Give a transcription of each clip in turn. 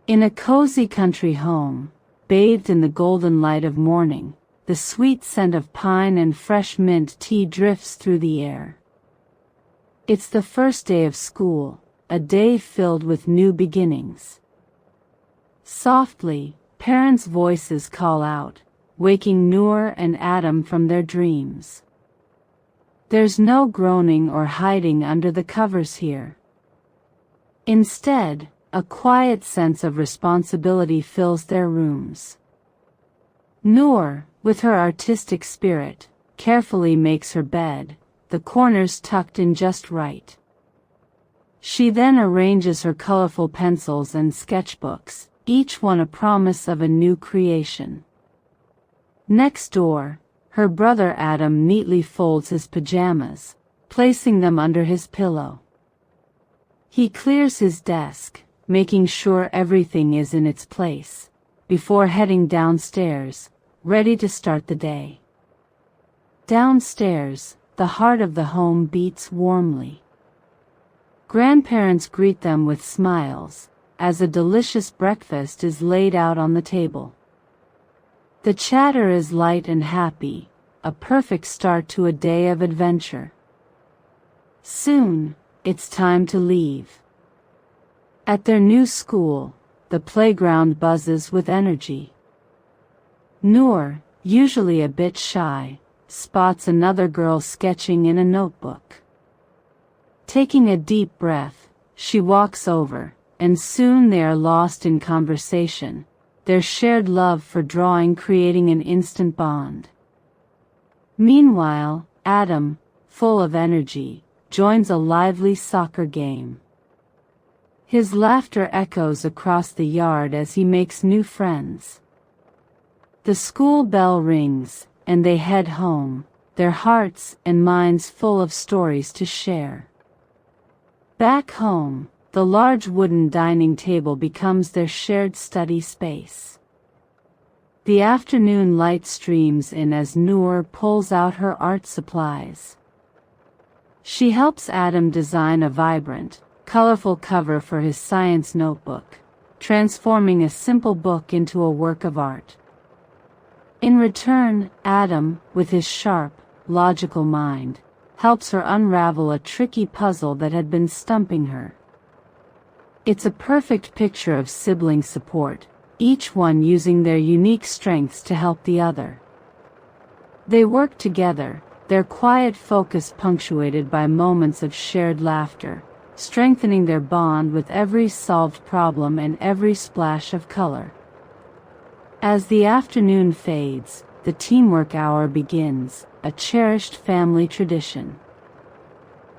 In a cozy country home, bathed in the golden light of morning, the sweet scent of pine and fresh mint tea drifts through the air. It's the first day of school, a day filled with new beginnings. Softly, parents' voices call out, waking Nour and Adam from their dreams. There's no groaning or hiding under the covers here. Instead, a quiet sense of responsibility fills their rooms. Nour, with her artistic spirit, carefully makes her bed, the corners tucked in just right. She then arranges her colorful pencils and sketchbooks, each one a promise of a new creation. Next door, her brother Adam neatly folds his pajamas, placing them under his pillow. He clears his desk, making sure everything is in its place, before heading downstairs, ready to start the day. Downstairs, the heart of the home beats warmly. Grandparents greet them with smiles, as a delicious breakfast is laid out on the table. The chatter is light and happy, a perfect start to a day of adventure. Soon, it's time to leave. At their new school, the playground buzzes with energy. Nour, usually a bit shy, spots another girl sketching in a notebook. Taking a deep breath, she walks over, and soon they are lost in conversation, their shared love for drawing creating an instant bond. Meanwhile, Adam, full of energy, joins a lively soccer game. His laughter echoes across the yard as he makes new friends. The school bell rings, and they head home, their hearts and minds full of stories to share. Back home, the large wooden dining table becomes their shared study space. The afternoon light streams in as Nour pulls out her art supplies. She helps Adam design a vibrant, colorful cover for his science notebook, transforming a simple book into a work of art. In return, Adam, with his sharp, logical mind, helps her unravel a tricky puzzle that had been stumping her. It's a perfect picture of sibling support, each one using their unique strengths to help the other. They work together, their quiet focus punctuated by moments of shared laughter, strengthening their bond with every solved problem and every splash of color. As the afternoon fades, the teamwork hour begins, a cherished family tradition.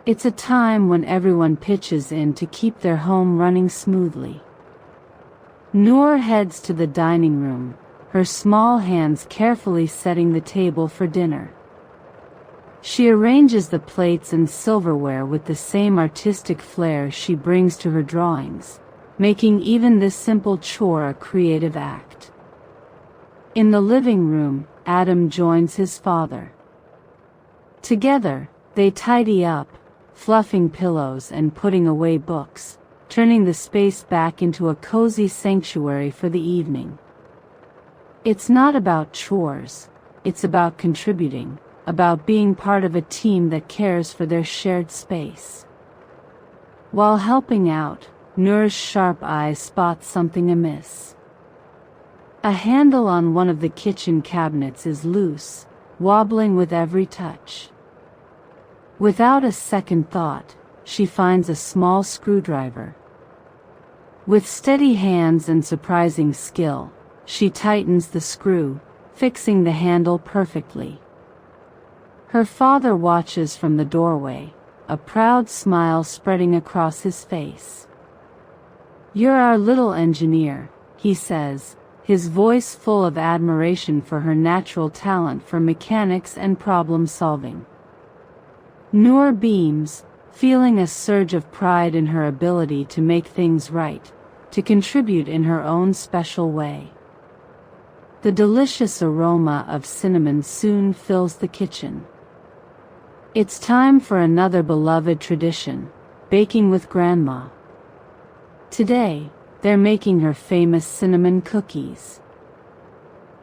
It's a time when everyone pitches in to keep their home running smoothly. Nour heads to the dining room, her small hands carefully setting the table for dinner. She arranges the plates and silverware with the same artistic flair she brings to her drawings, making even this simple chore a creative act. In the living room, Adam joins his father. Together, they tidy up, fluffing pillows and putting away books, turning the space back into a cozy sanctuary for the evening. It's not about chores, it's about contributing, about being part of a team that cares for their shared space. While helping out, Nour's sharp eyes spot something amiss. A handle on one of the kitchen cabinets is loose, wobbling with every touch. Without a second thought, she finds a small screwdriver. With steady hands and surprising skill, she tightens the screw, fixing the handle perfectly. Her father watches from the doorway, a proud smile spreading across his face. "You're our little engineer," he says, his voice full of admiration for her natural talent for mechanics and problem-solving. Nour beams, feeling a surge of pride in her ability to make things right, to contribute in her own special way. The delicious aroma of cinnamon soon fills the kitchen. It's time for another beloved tradition, baking with Grandma. Today, they're making her famous cinnamon cookies.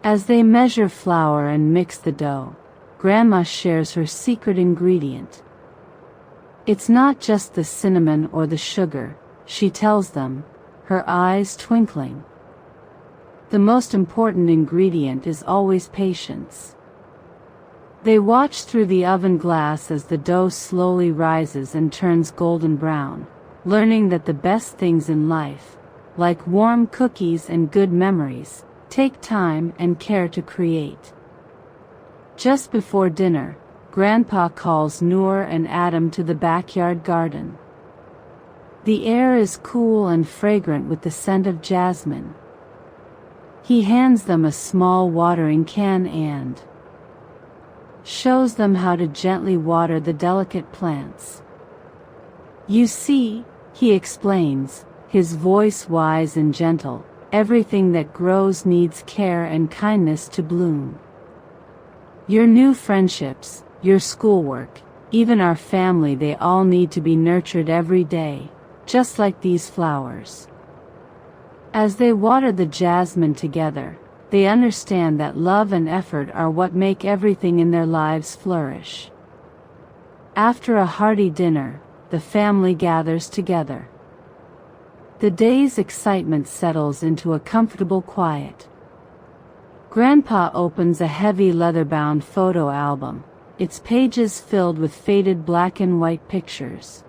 As they measure flour and mix the dough, Grandma shares her secret ingredient. It's not just the cinnamon or the sugar, she tells them, her eyes twinkling. The most important ingredient is always patience. They watch through the oven glass as the dough slowly rises and turns golden brown, learning that the best things in life, like warm cookies and good memories, take time and care to create. Just before dinner, Grandpa calls Nour and Adam to the backyard garden. The air is cool and fragrant with the scent of jasmine. He hands them a small watering can and shows them how to gently water the delicate plants. You see, he explains, his voice wise and gentle, everything that grows needs care and kindness to bloom. Your new friendships, your schoolwork, even our family, they all need to be nurtured every day, just like these flowers. As they water the jasmine together, they understand that love and effort are what make everything in their lives flourish. After a hearty dinner, the family gathers together. The day's excitement settles into a comfortable quiet. Grandpa opens a heavy leather-bound photo album, its pages filled with faded black and white pictures.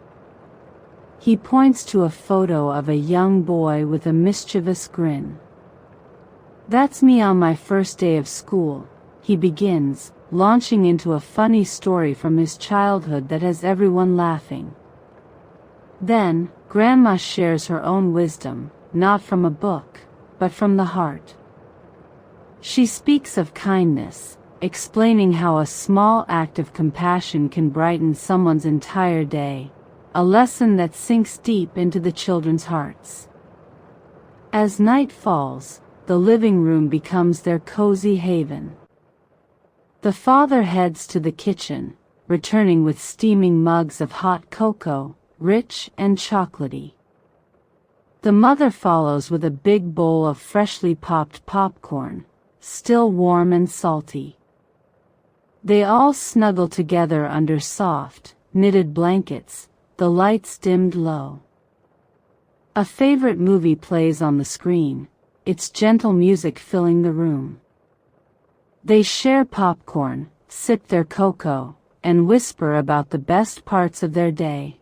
He points to a photo of a young boy with a mischievous grin. "That's me on my first day of school," he begins, launching into a funny story from his childhood that has everyone laughing. Then, Grandma shares her own wisdom, not from a book, but from the heart. She speaks of kindness, explaining how a small act of compassion can brighten someone's entire day, a lesson that sinks deep into the children's hearts. As night falls, the living room becomes their cozy haven. The father heads to the kitchen, returning with steaming mugs of hot cocoa, rich and chocolatey. The mother follows with a big bowl of freshly popped popcorn, still warm and salty. They all snuggle together under soft, knitted blankets, the lights dimmed low. A favorite movie plays on the screen, its gentle music filling the room. They share popcorn, sip their cocoa, and whisper about the best parts of their day.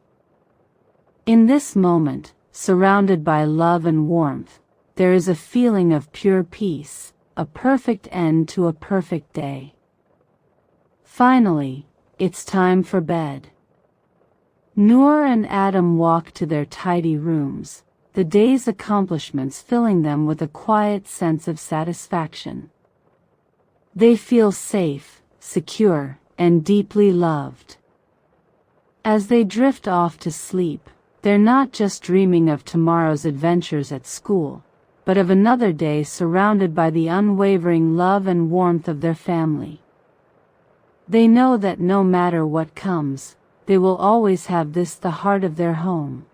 In this moment, surrounded by love and warmth, there is a feeling of pure peace, a perfect end to a perfect day. Finally, it's time for bed. Nour and Adam walk to their tidy rooms, the day's accomplishments filling them with a quiet sense of satisfaction. They feel safe, secure, and deeply loved. As they drift off to sleep, they're not just dreaming of tomorrow's adventures at school, but of another day surrounded by the unwavering love and warmth of their family. They know that no matter what comes, they will always have this, the heart of their home.